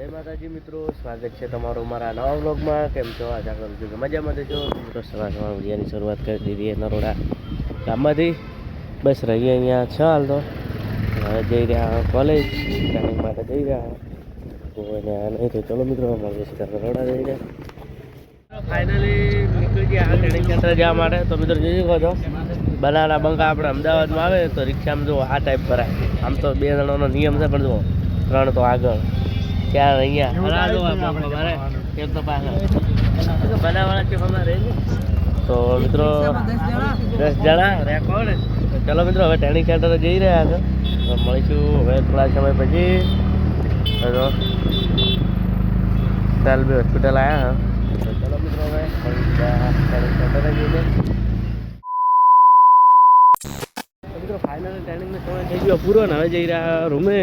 જય માતાજી મિત્રો, સ્વાગત છે તમારું મારા નવા વ્લોગમાં. કેમ છો? આશા કરું છું કે મજામાં છો મિત્રો. સવાર વિડીયોની શરૂઆત કરી દીધી નરોડા ગામમાંથી. બસ રહીએ અહીંયા છ હાલ તો હવે જઈ રહ્યા કોલેજ ટ્રેનિંગ માટે જઈ રહ્યા. નહીં તો ચલો મિત્રો મળીએ છીએ નરોડા જઈ રહ્યા. ફાઇનલી નીકળી ગયા ટ્રેનિંગ સેન્ટર જવા માટે. તો મિત્રો જોઈ શકો છો બનાના બંકા આપણે અમદાવાદમાં આવે તો રિક્ષામાં જો આ ટાઈપ ભરાય. આમ તો 2 જણાનો નિયમ છે પણ જો 3 તો આગળ ત્યાં અહીંયા મારે એક તો પાછળ બનાવવાના છે અમારે. તો મિત્રો 10 જણા રેકો ને. ચલો મિત્રો હવે ટ્રેનિંગ સેન્ટર જઈ રહ્યા છે. તો મળીશું હવે થોડા સમય પછી. સાલબી હોસ્પિટલ આવ્યા. તો ચલો મિત્રો હવે ટ્રેનિંગ સેન્ટરે જઈએ. મિત્રો ફાઇનલ ટ્રેનિંગનો સમય થઈ ગયો પૂરો ને હવે જઈ રહ્યા રૂમે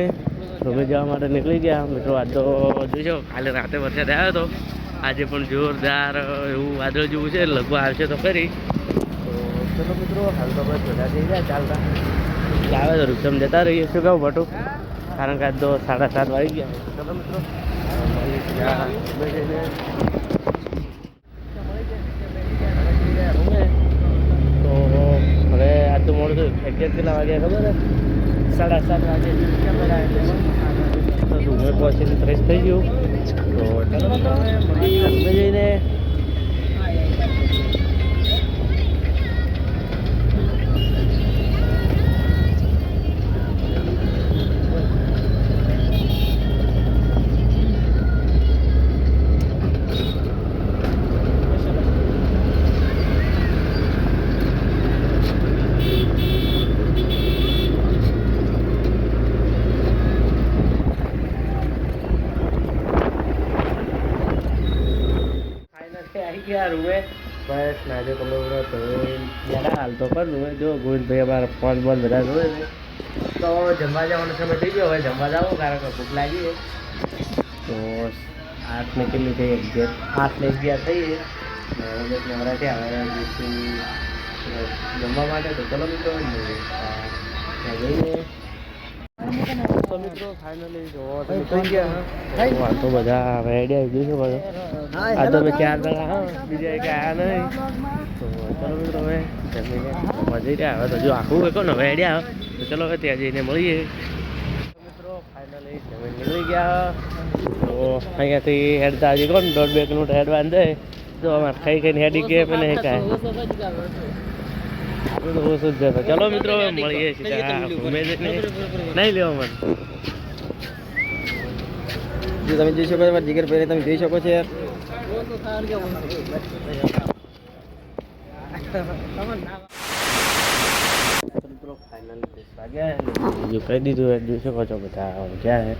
જવા માટે નીકળી ગયા મિત્રો. આજ તો જોઈશો કાલે રાતે વરસાદ આવ્યો હતો, આજે પણ જોરદાર એવું વાદળ જેવું છે, લગભગ આવશે તો ખરી. તો ચલો મિત્રો હાલ તો બસ બધા જઈ ગયા ચાલતા આવે તો રિક્ષામાં જતા રહીએ. શું કહું ભટું, કારણ કે આજ તો 7:30 વાગી ગયા. ચલો મિત્રો તો હવે આજ તો મોડું થયું. એક્ઝેક્ટ કેટલા વાગ્યા ખબર છે? 7:30 વાગે રૂમે પહોંચીને ફ્રેશ થઈ ગયું. તો ચાલો રૂમે જઈને આવી ગયા રૂમે. બસ નાજો કમરો તો યાર હાલ તો પણ રૂમે જો ગોવિંદભાઈ અમારા ફોન બોન બધા જોવે છે. તો જમવા જવાનો સમય થઈ ગયો. હવે જમવા જાઓ કારણ કે ભૂખ લાગી છે. તો 8 ને કેટલી થઈ? એક્ઝેક્ટ 8:11 થઈ. નવરાત્રી આવે જમવા માટે. તો ચલો મિત્રો જઈએ. તો મિત્રો ફાઇનલી થઈ ગયા તો બધા હવે આઈડિયા આવી ગયું છે. આ તો મેં 4 જણા હા, બીજા એક આવ્યા નહીં. તો ચલો મિત્રો હવે જમીને જઈ રહ્યા. હવે તો જો આખું કહો ને હવે આઈડિયા. તો ચલો હવે ત્યાં જઈને મળીએ. મિત્રો ફાઇનલી જમીન નીકળી ગયા. તો અહીંયાથી હેડતા હજી કોણ 1.5-2 કિલોમીટર હેડવાનું દે. જો અમારે ખાઈ ખાઈને હેડી ગયા મને કાંઈ ઓછું જ જતો. ચલો મિત્રો મળીએ સીધા ઘૂમે જઈને નહીં લેવા મને. જો તમે જોઈ શકો છો જીગર પહેરે તમે જોઈ શકો છો યાર. મિત્રો ફાઇનલ બીજું કહી દીધું જોઈ શકો છો બધા ક્યાં છે.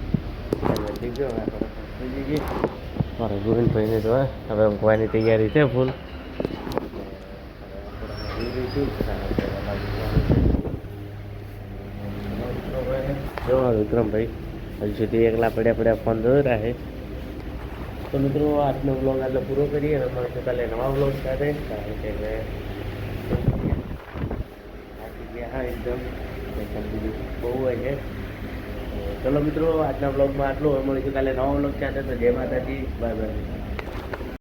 મારા ગોવિંદભાઈને તો હવે ઊંઘવાની તૈયારી છે ફૂલ. વિક્રમભાઈ હજુ સુધી એકલા પડ્યા ફોન જોઈ રહ્યા છે. તો મિત્રો આજનો વ્લોગ આટલો પૂરો કરીએ. અને મળીશું કાલે નવા વ્લોગ સાથે. કારણ કે હા એકદમ બહુ હોય છે. ચલો મિત્રો આજના વ્લોગમાં આટલું. મળીશું કાલે નવા વ્લોગ સાથે. તો જય માતાજી, બાય બાય.